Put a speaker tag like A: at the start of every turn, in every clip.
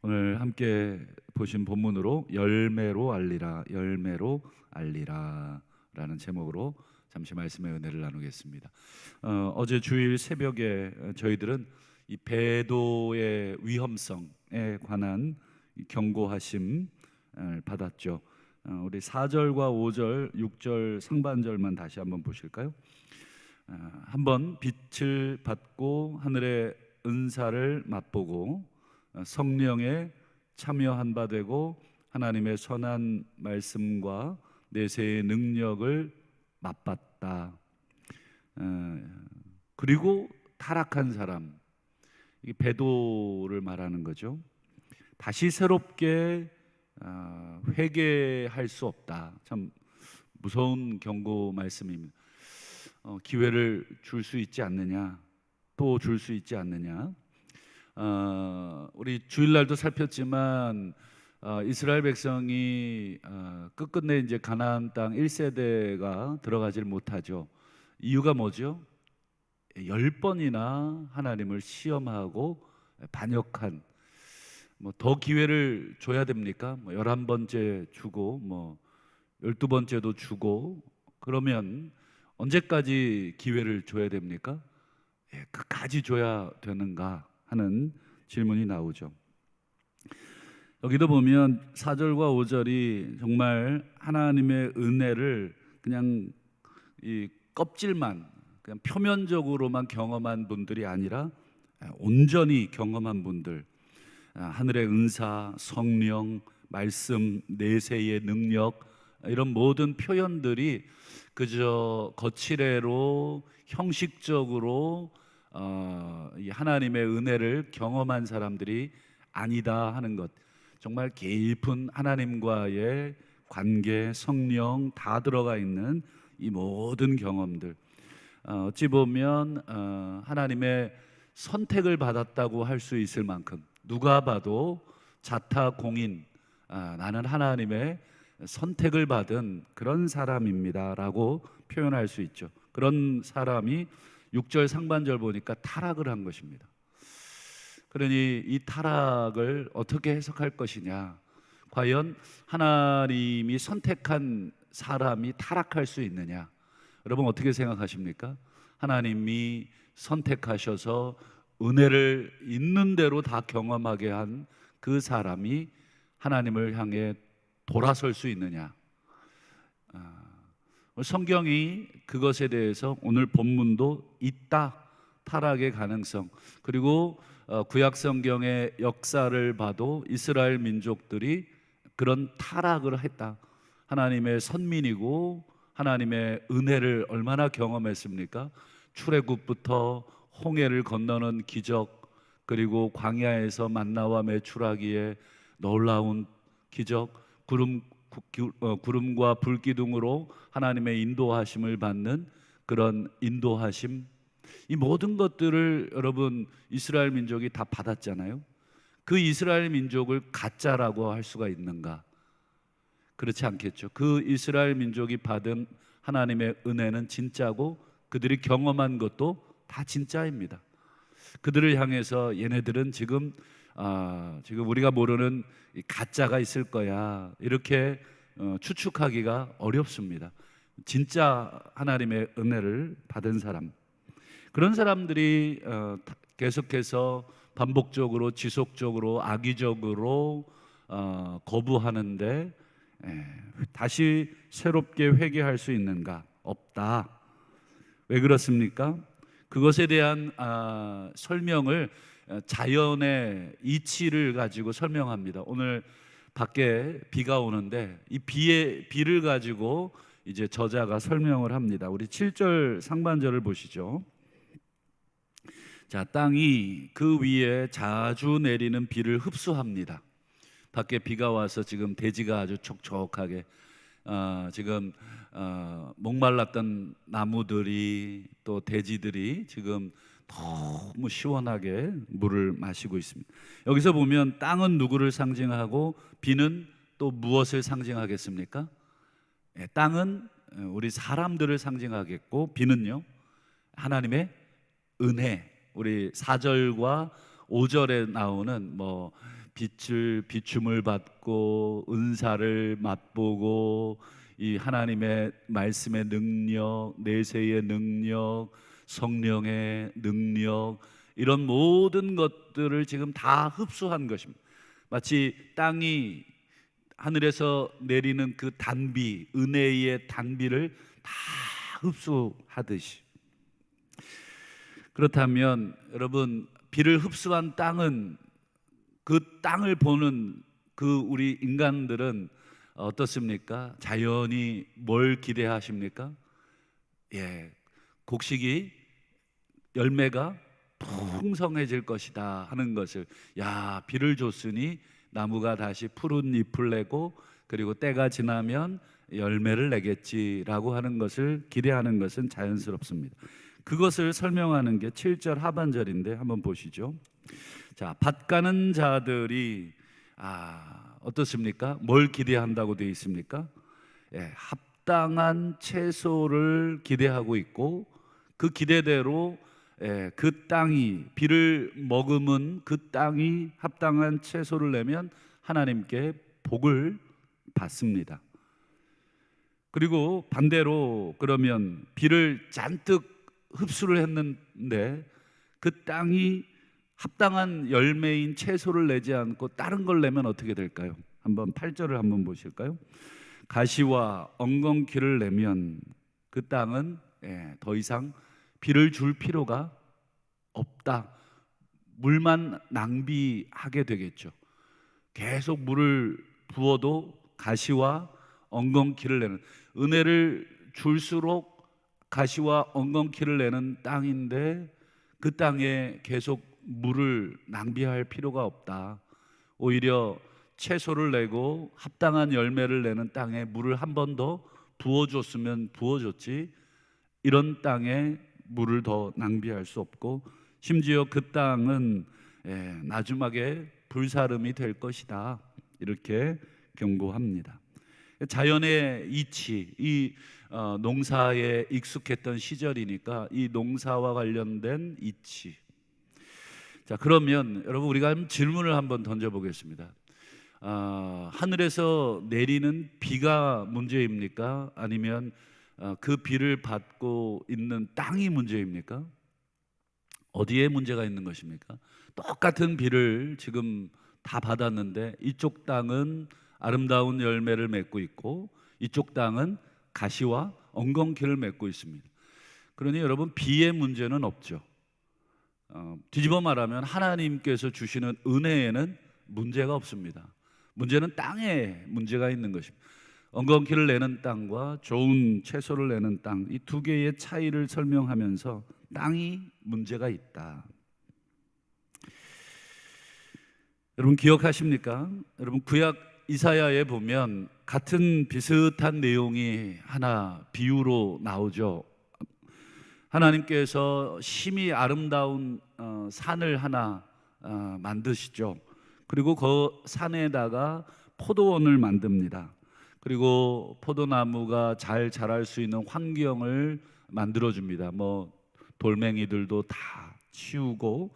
A: 오늘 함께 보신 본문으로 열매로 알리라, 열매로 알리라 라는 제목으로 잠시 말씀의 은혜를 나누겠습니다. 어제 주일 새벽에 저희들은 이 배도의 위험성에 관한 경고하심을 받았죠. 우리 4절과 5절, 6절 상반절만 다시 한번 보실까요? 한번 빛을 받고 하늘의 은사를 맛보고 성령에 참여한 바 되고 하나님의 선한 말씀과 내세의 능력을 맛봤다. 그리고 타락한 사람, 이 배도를 말하는 거죠. 다시 새롭게 회개할 수 없다. 참 무서운 경고 말씀입니다. 기회를 줄 수 있지 않느냐, 또 줄 수 있지 않느냐. 우리 주일날도 살폈지만 이스라엘 백성이 끝끝내 이제 가나안 땅 1세대가 들어가질 못하죠. 이유가 뭐죠? 10번이나 하나님을 시험하고 반역한. 더 기회를 줘야 됩니까? 11번째 주고 12번째도 주고, 그러면 언제까지 기회를 줘야 됩니까? 끝까지 줘야 되는가 하는 질문이 나오죠. 여기도 보면 4절과 5절이 정말 하나님의 은혜를 그냥 이 껍질만, 그냥 표면적으로만 경험한 분들이 아니라 온전히 경험한 분들, 하늘의 은사, 성령, 말씀, 내세의 능력, 이런 모든 표현들이 그저 거칠애로 형식적으로 이 하나님의 은혜를 경험한 사람들이 아니다 하는 것, 정말 깊은 하나님과의 관계, 성령 다 들어가 있는 이 모든 경험들, 어찌 보면 하나님의 선택을 받았다고 할 수 있을 만큼, 누가 봐도 자타공인, 나는 하나님의 선택을 받은 그런 사람입니다라고 표현할 수 있죠. 그런 사람이 6절 상반절 보니까 타락을 한 것입니다. 그러니 이 타락을 어떻게 해석할 것이냐, 과연 하나님이 선택한 사람이 타락할 수 있느냐, 여러분 어떻게 생각하십니까? 하나님이 선택하셔서 은혜를 있는 대로 다 경험하게 한 그 사람이 하나님을 향해 돌아설 수 있느냐? 성경이 그것에 대해서 오늘 본문도 있다, 타락의 가능성. 그리고 구약 성경의 역사를 봐도 이스라엘 민족들이 그런 타락을 했다. 하나님의 선민이고 하나님의 은혜를 얼마나 경험했습니까? 출애굽부터 홍해를 건너는 기적, 그리고 광야에서 만나와 메추라기의 놀라운 기적, 구름과 불기둥으로 하나님의 인도하심을 받는 그런 인도하심, 이 모든 것들을 여러분 이스라엘 민족이 다 받았잖아요. 그 이스라엘 민족을 가짜라고 할 수가 있는가? 그렇지 않겠죠. 그 이스라엘 민족이 받은 하나님의 은혜는 진짜고 그들이 경험한 것도 다 진짜입니다. 그들을 향해서 얘네들은 지금 우리가 모르는 가짜가 있을 거야, 이렇게 추측하기가 어렵습니다. 진짜 하나님의 은혜를 받은 사람, 그런 사람들이 계속해서 반복적으로 지속적으로 악의적으로 거부하는데 다시 새롭게 회개할 수 있는가? 없다. 왜 그렇습니까? 그것에 대한 설명을 자연의 이치를 가지고 설명합니다. 오늘 밖에 비가 오는데 이 비를 가지고 이제 저자가 설명을 합니다. 우리 7절 상반절을 보시죠. 자, 땅이 그 위에 자주 내리는 비를 흡수합니다. 밖에 비가 와서 지금 대지가 아주 촉촉하게 지금 목말랐던 나무들이, 또 대지들이 지금 너무 시원하게 물을 마시고 있습니다. 여기서 보면 땅은 누구를 상징하고 비는 또 무엇을 상징하겠습니까? 땅은 우리 사람들을 상징하겠고, 비는요 하나님의 은혜. 우리 4절과 5절에 나오는 빛을 비춤을 받고 은사를 맛보고 이 하나님의 말씀의 능력, 내세의 능력, 성령의 능력, 이런 모든 것들을 지금 다 흡수한 것입니다. 마치 땅이 하늘에서 내리는 그 단비, 은혜의 단비를 다 흡수하듯이. 그렇다면 여러분, 비를 흡수한 땅은, 그 땅을 보는 그 우리 인간들은 어떻습니까? 자연이 뭘 기대하십니까? 곡식이, 열매가 풍성해질 것이다 하는 것을, 비를 줬으니 나무가 다시 푸른 잎을 내고 그리고 때가 지나면 열매를 내겠지라고 하는 것을 기대하는 것은 자연스럽습니다. 그것을 설명하는 게 7절 하반절인데 한번 보시죠. 자, 밭 가는 자들이 어떻습니까? 뭘 기대한다고 되어 있습니까? 합당한 채소를 기대하고 있고, 그 기대대로 그 땅이, 비를 머금은 그 땅이 합당한 채소를 내면 하나님께 복을 받습니다. 그리고 반대로, 그러면 비를 잔뜩 흡수를 했는데 그 땅이 합당한 열매인 채소를 내지 않고 다른 걸 내면 어떻게 될까요? 한번 8절을 한번 보실까요? 가시와 엉겅퀴를 내면 그 땅은 더 이상 비를 줄 필요가 없다. 물만 낭비하게 되겠죠. 계속 물을 부어도 가시와 엉겅퀴를 내는, 은혜를 줄수록 가시와 엉겅퀴를 내는 땅인데 그 땅에 계속 물을 낭비할 필요가 없다. 오히려 채소를 내고 합당한 열매를 내는 땅에 물을 한 번 더 부어줬으면 부어줬지, 이런 땅에 물을 더 낭비할 수 없고, 심지어 그 땅은 나중하게 불사름이 될 것이다, 이렇게 경고합니다. 자연의 이치, 이 농사에 익숙했던 시절이니까 이 농사와 관련된 이치. 자, 그러면 여러분, 우리가 질문을 한번 던져보겠습니다. 하늘에서 내리는 비가 문제입니까? 아니면 그 비를 받고 있는 땅이 문제입니까? 어디에 문제가 있는 것입니까? 똑같은 비를 지금 다 받았는데 이쪽 땅은 아름다운 열매를 맺고 있고 이쪽 땅은 가시와 엉겅퀴를 맺고 있습니다. 그러니 여러분, 비의 문제는 없죠. 뒤집어 말하면 하나님께서 주시는 은혜에는 문제가 없습니다. 문제는 땅에 문제가 있는 것입니다. 엉겅퀴를 내는 땅과 좋은 채소를 내는 땅, 이 두 개의 차이를 설명하면서 땅이 문제가 있다. 여러분 기억하십니까? 여러분, 구약 이사야에 보면 같은 비슷한 내용이 하나 비유로 나오죠. 하나님께서 심히 아름다운 산을 하나 만드시죠. 그리고 그 산에다가 포도원을 만듭니다. 그리고 포도나무가 잘 자랄 수 있는 환경을 만들어줍니다. 돌멩이들도 다 치우고,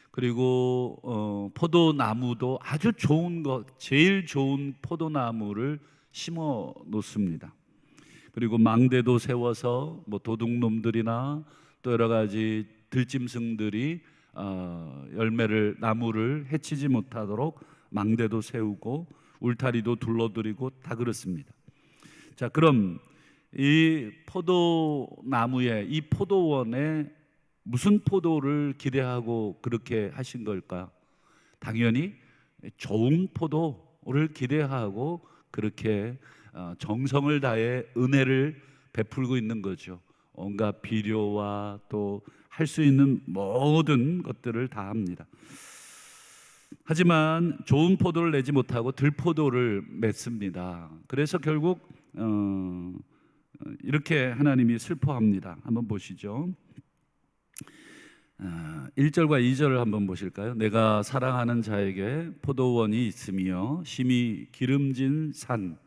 A: 그리고 포도나무도 아주 좋은 것, 제일 좋은 포도나무를 심어 놓습니다. 그리고 망대도 세워서 도둑놈들이나 또 여러 가지 들짐승들이 나무를 해치지 못하도록 망대도 세우고 울타리도 둘러드리고 다 그렇습니다. 자, 그럼 이 포도나무에, 이 포도원에 무슨 포도를 기대하고 그렇게 하신 걸까? 당연히 좋은 포도를 기대하고 그렇게 정성을 다해 은혜를 베풀고 있는 거죠. 온갖 비료와 또 할 수 있는 모든 것들을 다 합니다. 하지만 좋은 포도를 내지 못하고 들포도를 맺습니다. 그래서 결국 이렇게 하나님이 슬퍼합니다. 한번 보시죠. 1절과 2절을 한번 보실까요? 내가 사랑하는 자에게 포도원이 있으며 심히 기름진 산,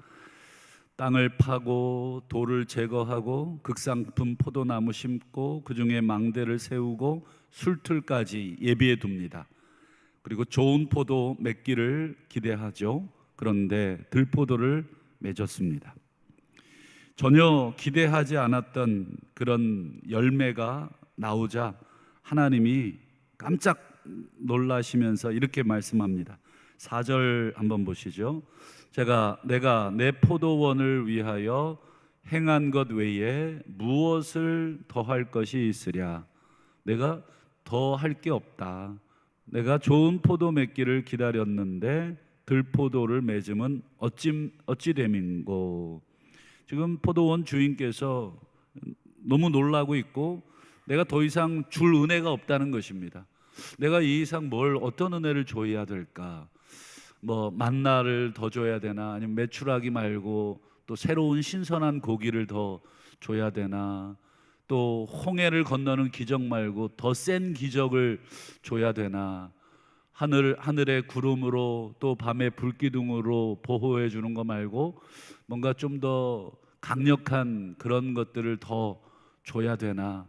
A: 땅을 파고 돌을 제거하고 극상품 포도나무 심고 그 중에 망대를 세우고 술틀까지 예비해 둡니다. 그리고 좋은 포도 맺기를 기대하죠. 그런데 들포도를 맺었습니다. 전혀 기대하지 않았던 그런 열매가 나오자 하나님이 깜짝 놀라시면서 이렇게 말씀합니다. 4절 한번 보시죠. 내가 내 포도원을 위하여 행한 것 외에 무엇을 더할 것이 있으랴. 내가 더할 게 없다. 내가 좋은 포도 맺기를 기다렸는데 들포도를 맺음은 어찌 됨인고. 지금 포도원 주인께서 너무 놀라고 있고 내가 더 이상 줄 은혜가 없다는 것입니다. 내가 이 이상 어떤 은혜를 줘야 될까? 만나를 더 줘야 되나? 아니면 메추라기 말고 또 새로운 신선한 고기를 더 줘야 되나? 또 홍해를 건너는 기적 말고 더 센 기적을 줘야 되나? 하늘의 구름으로 또 밤의 불기둥으로 보호해 주는 거 말고 뭔가 좀 더 강력한 그런 것들을 더 줘야 되나?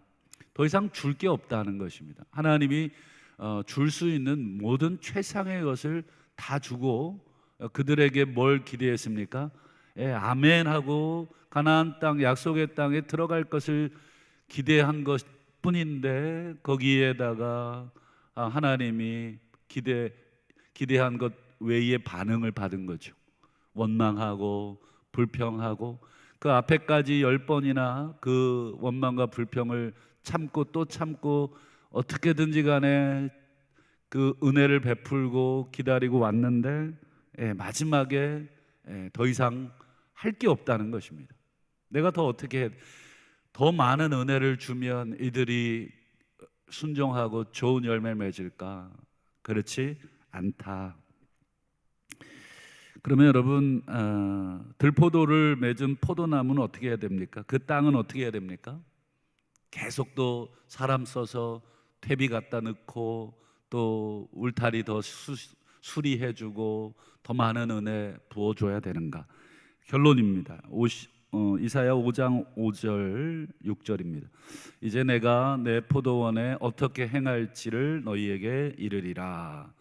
A: 더 이상 줄 게 없다는 것입니다. 하나님이 줄 수 있는 모든 최상의 것을 다 주고 그들에게 뭘 기대했습니까? 아멘하고 가나안 땅, 약속의 땅에 들어갈 것을 기대한 것뿐인데 거기에다가 하나님이 기대한 것 외의 반응을 받은 거죠. 원망하고 불평하고 그 앞에까지 10번이나 그 원망과 불평을 참고 또 참고 어떻게든지 간에 그 은혜를 베풀고 기다리고 왔는데 마지막에 더 이상 할 게 없다는 것입니다. 내가 더 많은 은혜를 주면 이들이 순종하고 좋은 열매를 맺을까? 그렇지 않다. 그러면 여러분, 들포도를 맺은 포도나무는 어떻게 해야 됩니까? 그 땅은 어떻게 해야 됩니까? 계속 또 사람 써서 퇴비 갖다 넣고 또 울타리 더 수리해주고 더 많은 은혜 부어줘야 되는가? 결론입니다. 이사야 5장 5절 6절입니다. 이제 내가 내 포도원에 어떻게 행할지를 너희에게 이르리라.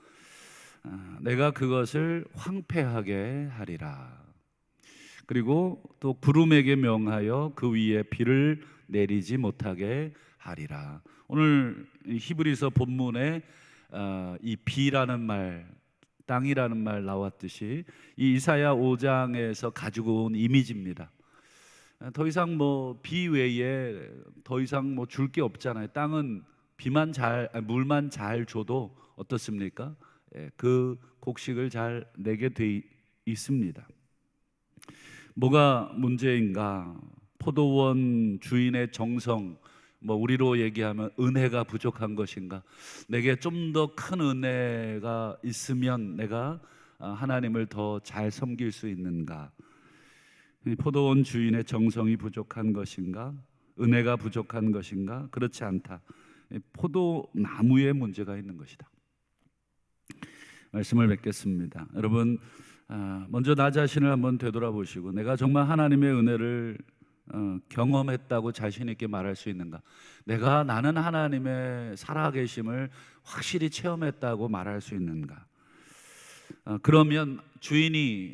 A: 내가 그것을 황폐하게 하리라. 그리고 또 구름에게 명하여 그 위에 비를 내리지 못하게 하리라. 오늘 히브리서 본문에 이 비라는 말, 땅이라는 말 나왔듯이 이 이사야 5장에서 가지고 온 이미지입니다. 더 이상 비 외에 더 이상 줄 게 없잖아요. 땅은 물만 잘 줘도 어떻습니까? 그 곡식을 잘 내게 돼 있습니다. 뭐가 문제인가? 포도원 주인의 정성, 우리로 얘기하면 은혜가 부족한 것인가? 내게 좀 더 큰 은혜가 있으면 내가 하나님을 더 잘 섬길 수 있는가? 포도원 주인의 정성이 부족한 것인가? 은혜가 부족한 것인가? 그렇지 않다. 포도나무에 문제가 있는 것이다. 말씀을 맺겠습니다. 여러분, 먼저 나 자신을 한번 되돌아보시고 내가 정말 하나님의 은혜를 경험했다고 자신 있게 말할 수 있는가? 나는 하나님의 살아계심을 확실히 체험했다고 말할 수 있는가? 그러면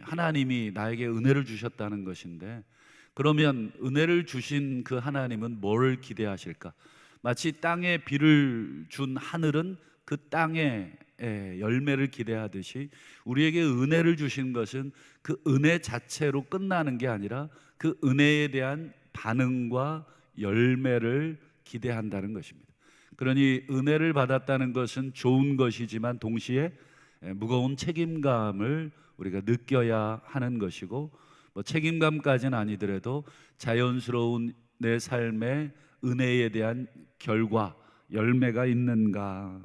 A: 하나님이 나에게 은혜를 주셨다는 것인데, 그러면 은혜를 주신 그 하나님은 뭘 기대하실까? 마치 땅에 비를 준 하늘은 그 땅에 열매를 기대하듯이 우리에게 은혜를 주신 것은 그 은혜 자체로 끝나는 게 아니라 그 은혜에 대한 반응과 열매를 기대한다는 것입니다. 그러니 은혜를 받았다는 것은 좋은 것이지만 동시에 무거운 책임감을 우리가 느껴야 하는 것이고, 책임감까지는 아니더라도 자연스러운 내 삶의 은혜에 대한 결과, 열매가 있는가?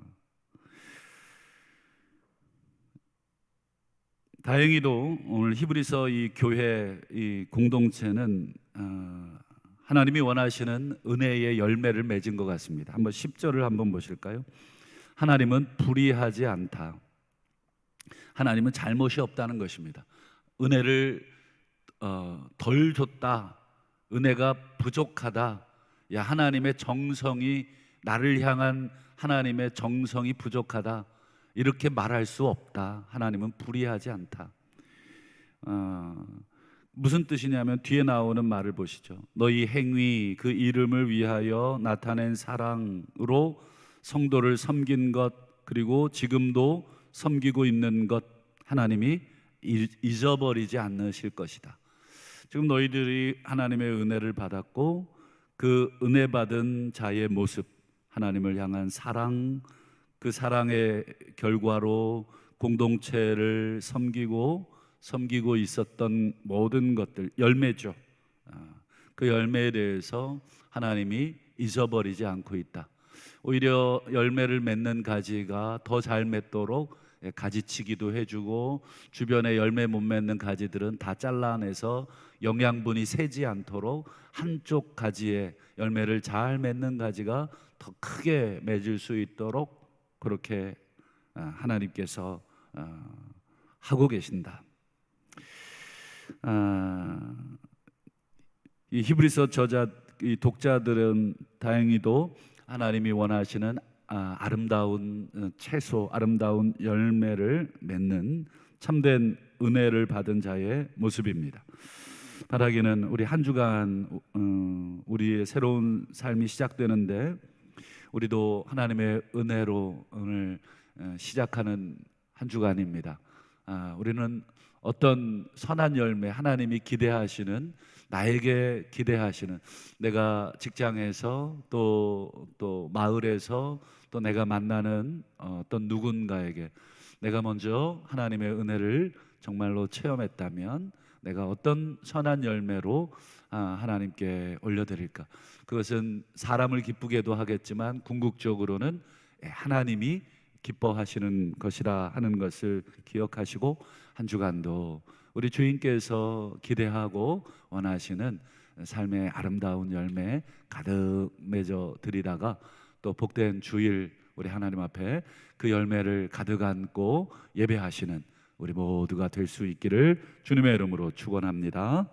A: 다행히도 오늘 히브리서 이 교회 이 공동체는 하나님이 원하시는 은혜의 열매를 맺은 것 같습니다. 한번 10절을 한번 보실까요? 하나님은 불의하지 않다. 하나님은 잘못이 없다는 것입니다. 은혜를 덜 줬다, 은혜가 부족하다, 하나님의 정성이, 나를 향한 하나님의 정성이 부족하다, 이렇게 말할 수 없다. 하나님은 불의하지 않다. 무슨 뜻이냐면 뒤에 나오는 말을 보시죠. 너희 행위 그 이름을 위하여 나타낸 사랑으로 성도를 섬긴 것, 그리고 지금도 섬기고 있는 것 하나님이 잊어버리지 않으실 것이다. 지금 너희들이 하나님의 은혜를 받았고 그 은혜 받은 자의 모습, 하나님을 향한 사랑, 그 사랑의 결과로 공동체를 섬기고 있었던 모든 것들, 열매죠. 그 열매에 대해서 하나님이 잊어버리지 않고 있다. 오히려 열매를 맺는 가지가 더 잘 맺도록 가지치기도 해주고, 주변에 열매 못 맺는 가지들은 다 잘라내서 영양분이 새지 않도록 한쪽 가지에 열매를 잘 맺는 가지가 더 크게 맺을 수 있도록 그렇게 하나님께서 하고 계신다. 이 히브리서 이 독자들은 다행히도 하나님이 원하시는 아름다운 채소, 아름다운 열매를 맺는 참된 은혜를 받은 자의 모습입니다. 바라기는 우리 한 주간 우리의 새로운 삶이 시작되는데 우리도 하나님의 은혜로 오늘 시작하는 한 주간입니다. 우리는 어떤 선한 열매, 하나님이 기대하시는, 나에게 기대하시는, 내가 직장에서 또 마을에서 또 내가 만나는 어떤 누군가에게 내가 먼저 하나님의 은혜를 정말로 체험했다면 내가 어떤 선한 열매로 하나님께 올려드릴까? 그것은 사람을 기쁘게도 하겠지만 궁극적으로는 하나님이 기뻐하시는 것이라 하는 것을 기억하시고 한 주간도 우리 주인께서 기대하고 원하시는 삶의 아름다운 열매 가득 맺어 드리다가 또 복된 주일 우리 하나님 앞에 그 열매를 가득 안고 예배하시는 우리 모두가 될 수 있기를 주님의 이름으로 축원합니다.